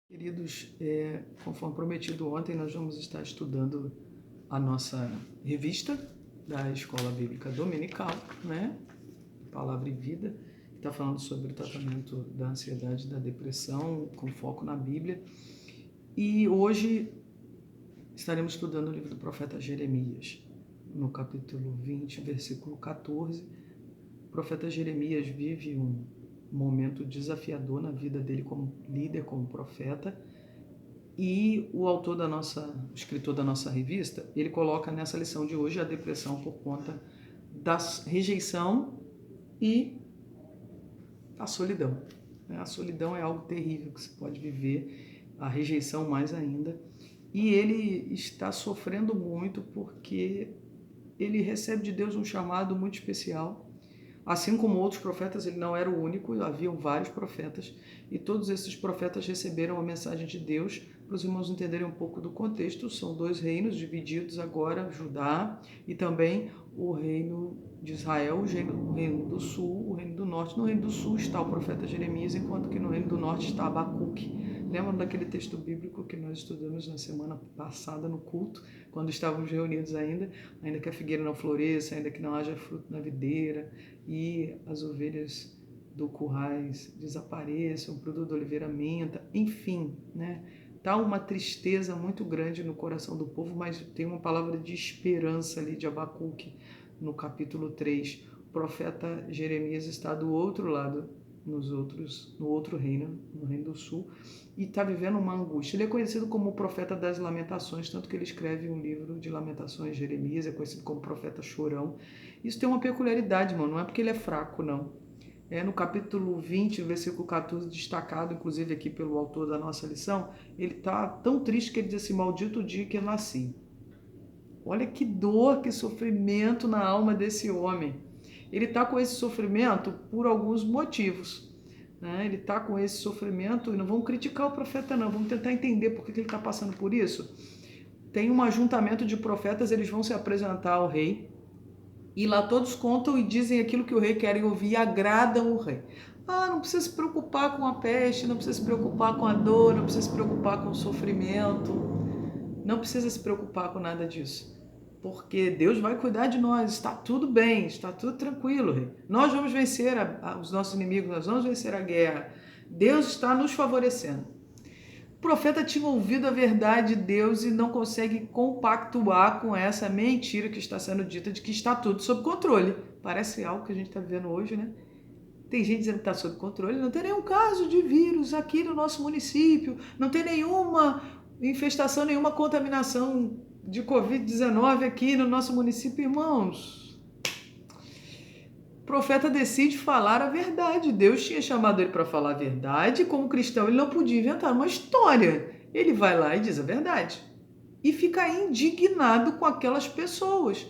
Queridos, conforme prometido ontem, nós vamos estar estudando a nossa revista da Escola Bíblica Dominical, né? Palavra e Vida, que está falando sobre o tratamento da ansiedade e da depressão, com foco na Bíblia. E hoje estaremos estudando o livro do profeta Jeremias, no capítulo 20, versículo 14. O profeta Jeremias vive um momento desafiador na vida dele como líder, como profeta, e o escritor da nossa revista, ele coloca nessa lição de hoje a depressão por conta da rejeição e a solidão. A solidão é algo terrível que se pode viver, a rejeição mais ainda, e ele está sofrendo muito porque ele recebe de Deus um chamado muito especial. Assim como outros profetas, ele não era o único, haviam vários profetas, e todos esses profetas receberam a mensagem de Deus. Para os irmãos entenderem um pouco do contexto, são dois reinos divididos agora, Judá e também o reino de Israel, o reino do sul, o reino do norte. No reino do sul está o profeta Jeremias, enquanto que no reino do norte está Abacuque. Lembram daquele texto bíblico que nós estudamos na semana passada no culto, quando estávamos reunidos ainda que a figueira não floresça, ainda que não haja fruto na videira, e as ovelhas do currais desapareçam, o produto da oliveira minta, enfim, né? Tá uma tristeza muito grande no coração do povo, mas tem uma palavra de esperança ali de Abacuque, no capítulo 3. O profeta Jeremias está do outro lado, no outro reino, no reino do sul, e está vivendo uma angústia. Ele é conhecido como o profeta das lamentações, tanto que ele escreve um livro de lamentações. Jeremias é conhecido como profeta chorão. Isso tem uma peculiaridade, mano, não é porque ele é fraco, não. No capítulo 20, versículo 14, destacado inclusive aqui pelo autor da nossa lição, ele está tão triste que ele diz assim: maldito o dia que eu nasci. Olha que dor, que sofrimento na alma desse homem. Ele está com esse sofrimento por alguns motivos, né? Ele está com esse sofrimento, e não vamos criticar o profeta não, vamos tentar entender por que ele está passando por isso. Tem um ajuntamento de profetas, eles vão se apresentar ao rei, e lá todos contam e dizem aquilo que o rei quer ouvir e agradam o rei. Não precisa se preocupar com a peste, não precisa se preocupar com a dor, não precisa se preocupar com o sofrimento, não precisa se preocupar com nada disso, porque Deus vai cuidar de nós, está tudo bem, está tudo tranquilo, rei. Nós vamos vencer os nossos inimigos, nós vamos vencer a guerra, Deus está nos favorecendo. O profeta tinha ouvido a verdade de Deus e não consegue compactuar com essa mentira que está sendo dita de que está tudo sob controle. Parece algo que a gente está vivendo hoje, né? Tem gente dizendo que está sob controle, não tem nenhum caso de vírus aqui no nosso município, não tem nenhuma infestação, nenhuma contaminação de Covid-19 aqui no nosso município, irmãos. O profeta decide falar a verdade. Deus tinha chamado ele para falar a verdade. Como cristão, ele não podia inventar uma história. Ele vai lá e diz a verdade. E fica indignado com aquelas pessoas.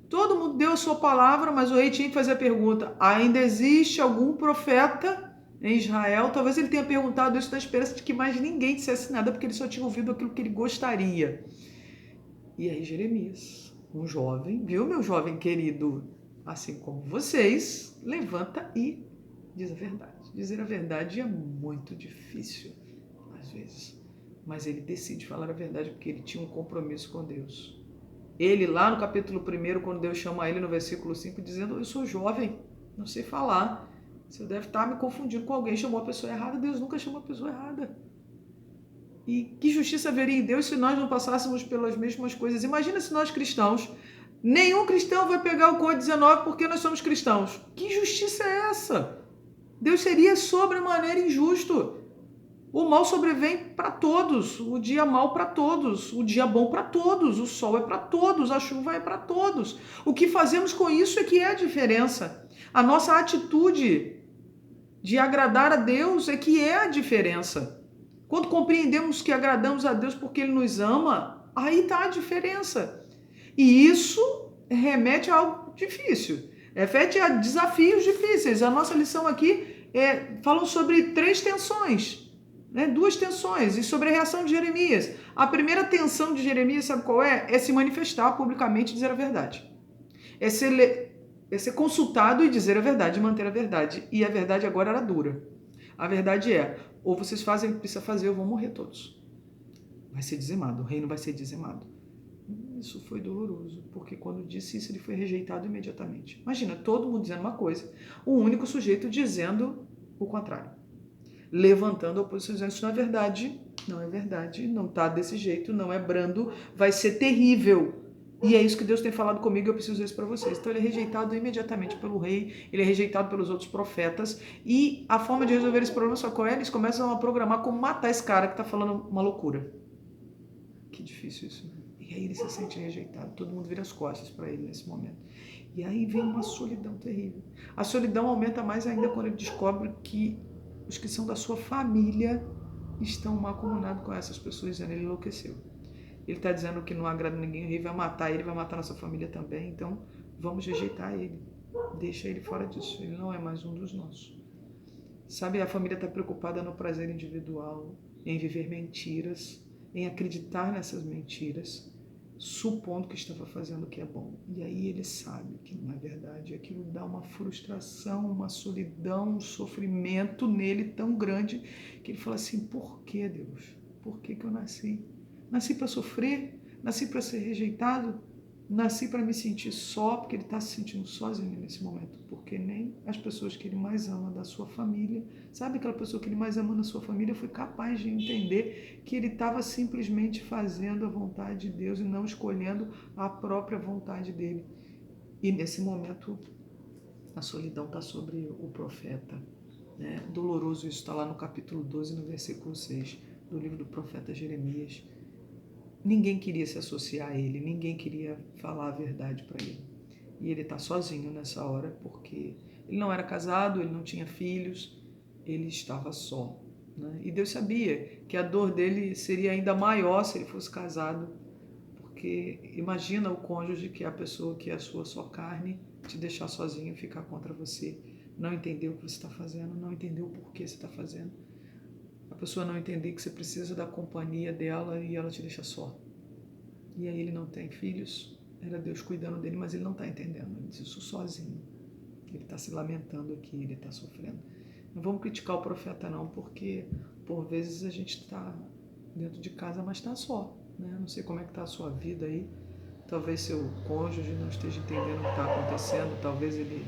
Todo mundo deu a sua palavra, mas o rei tinha que fazer a pergunta: ainda existe algum profeta em Israel? Talvez ele tenha perguntado isso na esperança de que mais ninguém dissesse nada, porque ele só tinha ouvido aquilo que ele gostaria. E aí Jeremias, um jovem, viu, meu jovem querido, assim como vocês, levanta e diz a verdade. Dizer a verdade é muito difícil, às vezes, mas ele decide falar a verdade porque ele tinha um compromisso com Deus. Ele, lá no capítulo 1, quando Deus chama ele no versículo 5, dizendo: eu sou jovem, não sei falar, você deve estar me confundindo com alguém, chamou a pessoa errada. Deus nunca chamou a pessoa errada. E que justiça haveria em Deus se nós não passássemos pelas mesmas coisas? Imagina se nós cristãos, nenhum cristão vai pegar o Covid-19 porque nós somos cristãos. Que justiça é essa? Deus seria sobremaneira injusto. O mal sobrevém para todos, o dia mau para todos, o dia bom para todos, o sol é para todos, a chuva é para todos. O que fazemos com isso é que é a diferença. A nossa atitude de agradar a Deus é que é a diferença. Quando compreendemos que agradamos a Deus porque Ele nos ama, aí está a diferença. E isso remete a algo difícil, remete a desafios difíceis. A nossa lição aqui fala sobre 3 tensões, 2 tensões, e sobre a reação de Jeremias. A primeira tensão de Jeremias, sabe qual é? É se manifestar publicamente e dizer a verdade. É ser consultado e dizer a verdade, manter a verdade. E a verdade agora era dura. A verdade é: ou vocês fazem o que precisa fazer, ou vão morrer todos. Vai ser dizimado, o reino vai ser dizimado. Isso foi doloroso, porque quando disse isso, ele foi rejeitado imediatamente. Imagina, todo mundo dizendo uma coisa, o único sujeito dizendo o contrário. Levantando a oposição, dizendo isso não é verdade, não é verdade, não está desse jeito, não é brando, vai ser terrível. E é isso que Deus tem falado comigo, eu preciso dizer isso para vocês. Então ele é rejeitado imediatamente pelo rei, ele é rejeitado pelos outros profetas, e a forma de resolver esse problema só qual é? Eles começam a programar como matar esse cara que está falando uma loucura. Que difícil isso, né? E aí ele se sente rejeitado, todo mundo vira as costas para ele nesse momento. E aí vem uma solidão terrível. A solidão aumenta mais ainda quando ele descobre que os que são da sua família estão mancomunados com essas pessoas, dizendo ele enlouqueceu. Ele está dizendo que não agrada ninguém, o rei vai matar nossa família também, então vamos rejeitar ele. Deixa ele fora disso, ele não é mais um dos nossos. Sabe, a família está preocupada no prazer individual, em viver mentiras, em acreditar nessas mentiras, supondo que estava fazendo o que é bom. E aí ele sabe que não é verdade. Aquilo dá uma frustração, uma solidão, um sofrimento nele tão grande que ele fala assim, por que Deus? Por que eu nasci? Nasci para sofrer? Nasci para ser rejeitado? Nasci para me sentir só, porque ele está se sentindo sozinho nesse momento, porque nem as pessoas que ele mais ama da sua família, sabe aquela pessoa que ele mais ama na sua família, foi capaz de entender que ele estava simplesmente fazendo a vontade de Deus e não escolhendo a própria vontade dele. E nesse momento, a solidão está sobre o profeta. Né? Doloroso isso, está lá no capítulo 12, no versículo 6, do livro do profeta Jeremias. Ninguém queria se associar a ele, ninguém queria falar a verdade para ele. E ele está sozinho nessa hora, porque ele não era casado, ele não tinha filhos, ele estava só. Né? E Deus sabia que a dor dele seria ainda maior se ele fosse casado, porque imagina o cônjuge, que é a pessoa que é a sua só carne, te deixar sozinho e ficar contra você, não entender o que você está fazendo, não entender o porquê você está fazendo. A pessoa não entender que você precisa da companhia dela e ela te deixa só. E aí ele não tem filhos, era Deus cuidando dele, mas ele não está entendendo. Ele diz isso sozinho. Ele está se lamentando aqui, ele está sofrendo. Não vamos criticar o profeta não, porque por vezes a gente está dentro de casa, mas está só. Né? Não sei como é que está a sua vida aí. Talvez seu cônjuge não esteja entendendo o que está acontecendo, talvez ele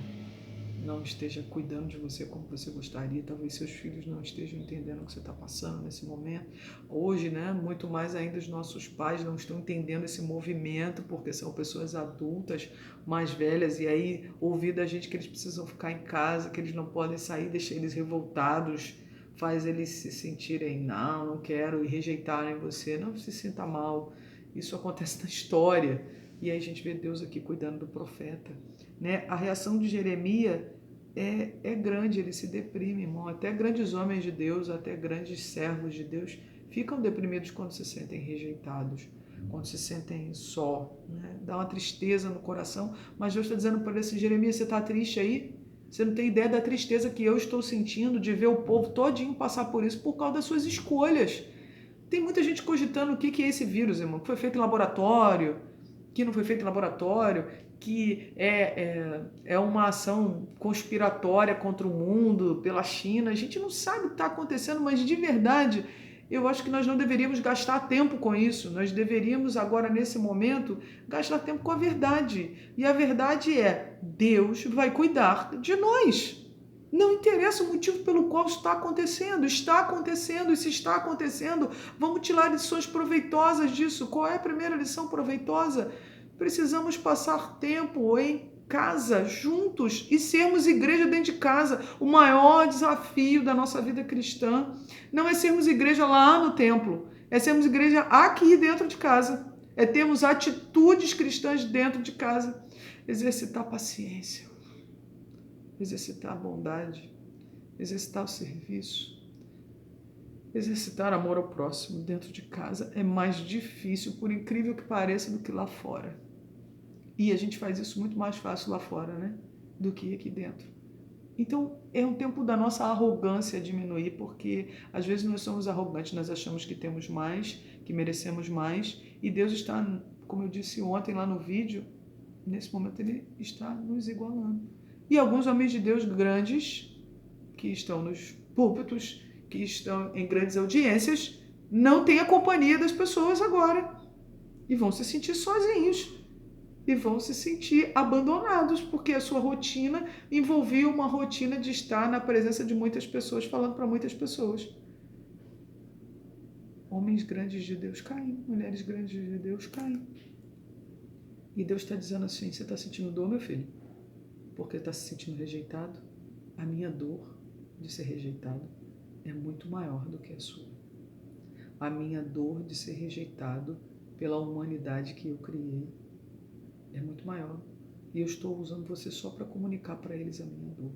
não esteja cuidando de você como você gostaria, talvez seus filhos não estejam entendendo o que você está passando nesse momento. Hoje, né, muito mais ainda os nossos pais não estão entendendo esse movimento, porque são pessoas adultas, mais velhas, e aí ouvir da gente que eles precisam ficar em casa, que eles não podem sair, deixa eles revoltados, faz eles se sentirem, não quero, e rejeitarem você, não se sinta mal. Isso acontece na história. E aí a gente vê Deus aqui cuidando do profeta. Né? A reação de Jeremias é grande, ele se deprime, irmão. Até grandes homens de Deus, até grandes servos de Deus ficam deprimidos quando se sentem rejeitados, quando se sentem só. Né? Dá uma tristeza no coração, mas Deus está dizendo para ele assim, Jeremias, você está triste aí? Você não tem ideia da tristeza que eu estou sentindo de ver o povo todinho passar por isso por causa das suas escolhas. Tem muita gente cogitando o que é esse vírus, irmão, que foi feito em laboratório, que não foi feito em laboratório, que é uma ação conspiratória contra o mundo, pela China. A gente não sabe o que está acontecendo, mas de verdade, eu acho que nós não deveríamos gastar tempo com isso. Nós deveríamos agora, nesse momento, gastar tempo com a verdade. E a verdade é, Deus vai cuidar de nós. Não interessa o motivo pelo qual está acontecendo, e se está acontecendo, vamos tirar lições proveitosas disso. Qual é a primeira lição proveitosa? Precisamos passar tempo em casa, juntos, e sermos igreja dentro de casa. O maior desafio da nossa vida cristã não é sermos igreja lá no templo, é sermos igreja aqui dentro de casa, é termos atitudes cristãs dentro de casa, exercitar paciência, exercitar a bondade, exercitar o serviço, exercitar amor ao próximo dentro de casa é mais difícil, por incrível que pareça, do que lá fora. E a gente faz isso muito mais fácil lá fora, né? Do que aqui dentro. Então, é um tempo da nossa arrogância diminuir, porque às vezes nós somos arrogantes, nós achamos que temos mais, que merecemos mais, e Deus está, como eu disse ontem lá no vídeo, nesse momento Ele está nos igualando. E alguns homens de Deus grandes, que estão nos púlpitos, que estão em grandes audiências não têm a companhia das pessoas agora e vão se sentir sozinhos e vão se sentir abandonados porque a sua rotina envolvia uma rotina de estar na presença de muitas pessoas, falando para muitas pessoas. Homens grandes de Deus caem, mulheres grandes de Deus caem. E Deus está dizendo assim: você está sentindo dor, meu filho? Porque está se sentindo rejeitado? A minha dor de ser rejeitado é muito maior do que a sua. A minha dor de ser rejeitado pela humanidade que eu criei é muito maior. E eu estou usando você só para comunicar para eles a minha dor.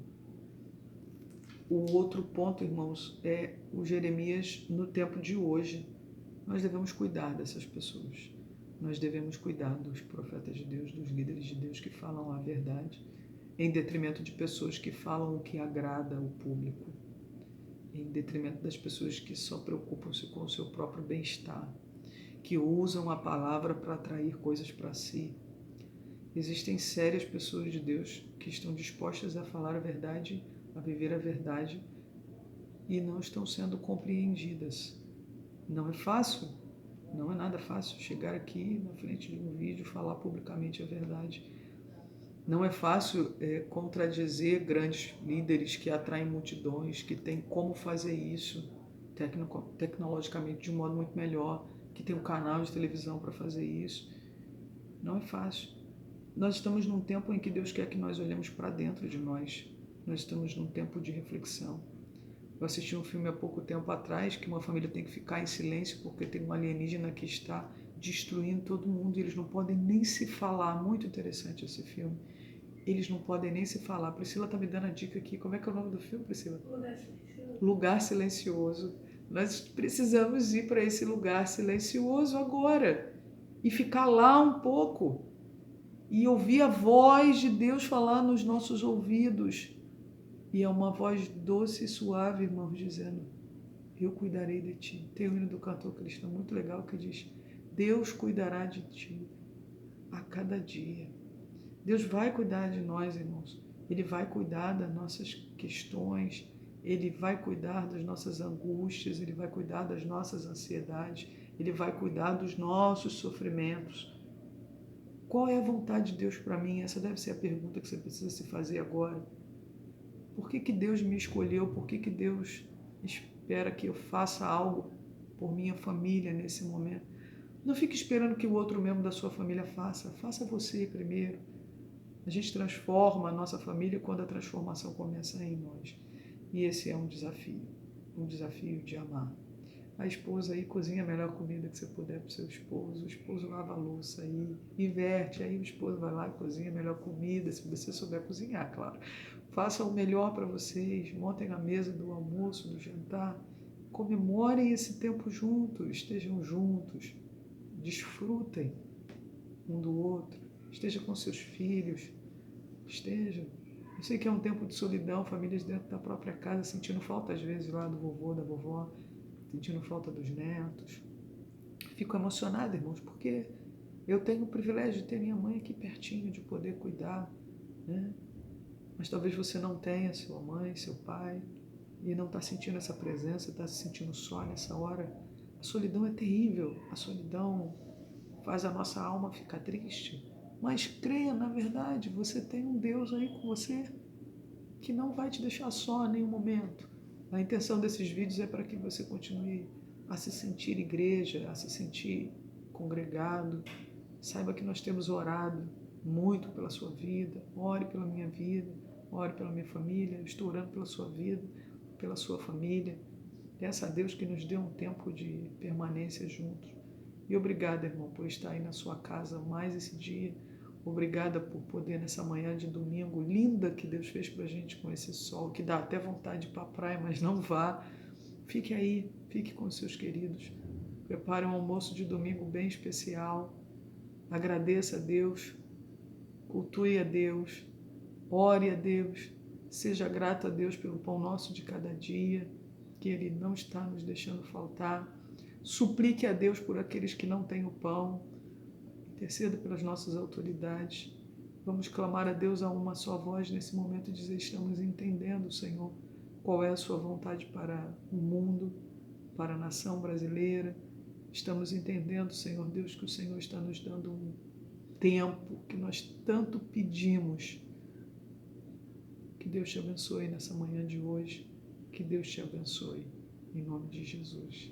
O outro ponto, irmãos, é o Jeremias no tempo de hoje. Nós devemos cuidar dessas pessoas. Nós devemos cuidar dos profetas de Deus, dos líderes de Deus que falam a verdade, em detrimento de pessoas que falam o que agrada ao público, em detrimento das pessoas que só preocupam-se com o seu próprio bem-estar, que usam a palavra para atrair coisas para si. Existem sérias pessoas de Deus que estão dispostas a falar a verdade, a viver a verdade, e não estão sendo compreendidas. Não é fácil, não é nada fácil chegar aqui na frente de um vídeo e falar publicamente a verdade. Não é fácil contradizer grandes líderes que atraem multidões, que têm como fazer isso tecnologicamente de um modo muito melhor, que tem um canal de televisão para fazer isso. Não é fácil. Nós estamos num tempo em que Deus quer que nós olhemos para dentro de nós. Nós estamos num tempo de reflexão. Eu assisti um filme há pouco tempo atrás que uma família tem que ficar em silêncio porque tem um alienígena que está destruindo todo mundo e eles não podem nem se falar. Muito interessante esse filme. Eles não podem nem se falar. Priscila está me dando a dica aqui. Como é que é o nome do filme, Priscila? Lugar Silencioso. Lugar Silencioso. Nós precisamos ir para esse lugar silencioso agora e ficar lá um pouco e ouvir a voz de Deus falar nos nossos ouvidos. E é uma voz doce e suave, irmãos, dizendo: eu cuidarei de ti. Tem um hino do cantor cristão muito legal que diz: Deus cuidará de ti a cada dia. Deus vai cuidar de nós, irmãos. Ele vai cuidar das nossas questões, Ele vai cuidar das nossas angústias, Ele vai cuidar das nossas ansiedades, Ele vai cuidar dos nossos sofrimentos. Qual é a vontade de Deus para mim? Essa deve ser a pergunta que você precisa se fazer agora. Por que Deus me escolheu? Por que Deus espera que eu faça algo por minha família nesse momento? Não fique esperando que o outro membro da sua família faça. Faça você primeiro. A gente transforma a nossa família quando a transformação começa em nós. E esse é um desafio de amar. A esposa aí cozinha a melhor comida que você puder para o seu esposo, o esposo lava a louça aí, inverte, aí o esposo vai lá e cozinha a melhor comida, se você souber cozinhar, claro. Faça o melhor para vocês, montem a mesa do almoço, do jantar, comemorem esse tempo juntos, estejam juntos, desfrutem um do outro, esteja com seus filhos, estejam. Eu sei que é um tempo de solidão, famílias dentro da própria casa, sentindo falta às vezes lá do vovô, da vovó, sentindo falta dos netos. Fico emocionada, irmãos, porque eu tenho o privilégio de ter minha mãe aqui pertinho, de poder cuidar, né? Mas talvez você não tenha sua mãe, seu pai, e não está sentindo essa presença, está se sentindo só nessa hora. A solidão é terrível, a solidão faz a nossa alma ficar triste. Mas creia, na verdade, você tem um Deus aí com você que não vai te deixar só em nenhum momento. A intenção desses vídeos é para que você continue a se sentir igreja, a se sentir congregado. Saiba que nós temos orado muito pela sua vida. Ore pela minha vida, ore pela minha família. Eu estou orando pela sua vida, pela sua família. Peça a Deus que nos dê um tempo de permanência juntos. E obrigada, irmão, por estar aí na sua casa mais esse dia. Obrigada por poder, nessa manhã de domingo linda que Deus fez pra gente com esse sol, que dá até vontade de ir pra praia, mas não vá. Fique aí, fique com os seus queridos. Prepare um almoço de domingo bem especial. Agradeça a Deus, cultue a Deus, ore a Deus, seja grato a Deus pelo pão nosso de cada dia, que Ele não está nos deixando faltar. Suplique a Deus por aqueles que não têm o pão. Interceda pelas nossas autoridades. Vamos clamar a Deus a uma só voz nesse momento e dizer: estamos entendendo, Senhor, qual é a sua vontade para o mundo, para a nação brasileira. Estamos entendendo, Senhor Deus, que o Senhor está nos dando um tempo que nós tanto pedimos. Que Deus te abençoe nessa manhã de hoje. Que Deus te abençoe. Em nome de Jesus.